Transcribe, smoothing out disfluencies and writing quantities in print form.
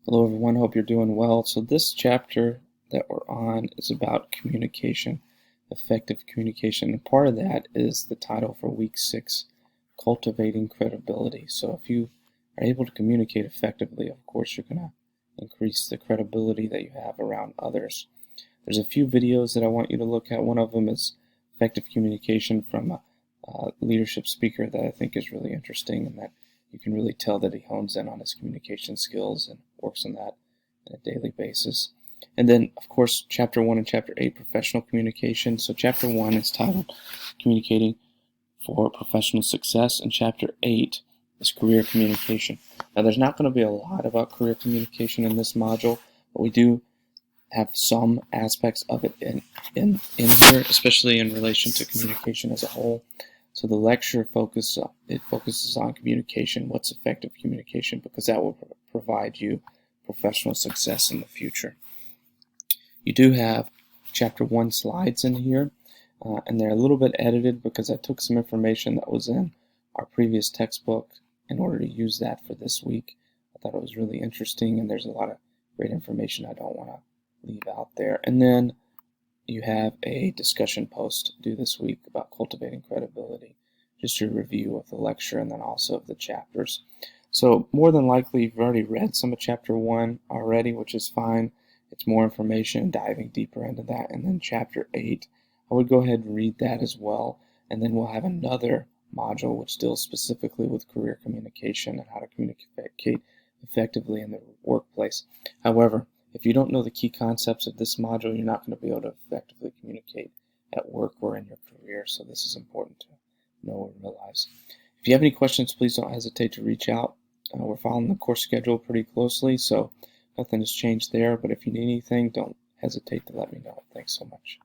Hello everyone, hope you're doing well. So this chapter that we're on is about communication, effective communication, and part of that is the title for week 6, Cultivating Credibility. So if you are able to communicate effectively, of course you're going to increase the credibility that you have around others. There's a few videos that I want you to look at. One of them is effective communication from a leadership speaker that I think is really interesting, and that you can really tell that he hones in on his communication skills and works on that on a daily basis. And then, of course, Chapter 1 and Chapter 8, Professional Communication. So Chapter 1 is titled Communicating for Professional Success, and Chapter 8 is Career Communication. Now, there's not going to be a lot about career communication in this module, but we do have some aspects of it in here, especially in relation to communication as a whole. So the lecture focuses on communication, what's effective communication, because that will provide you professional success in the future. You do have Chapter 1 slides in here, and they're a little bit edited because I took some information that was in our previous textbook in order to use that for this week. I thought it was really interesting, and there's a lot of great information I don't want to leave out there. And then you have a discussion post due this week about cultivating credibility, just a review of the lecture and then also of the chapters. So more than likely you've already read some of Chapter 1 already, which is fine. It's more information, diving deeper into that. And then Chapter 8, I would go ahead and read that as well. And then we'll have another module which deals specifically with career communication and how to communicate effectively in the workplace. However, if you don't know the key concepts of this module, you're not going to be able to effectively communicate at work or in your career. So this is important to know and realize. If you have any questions, please don't hesitate to reach out. We're following the course schedule pretty closely, so nothing has changed there. But if you need anything, don't hesitate to let me know. Thanks so much.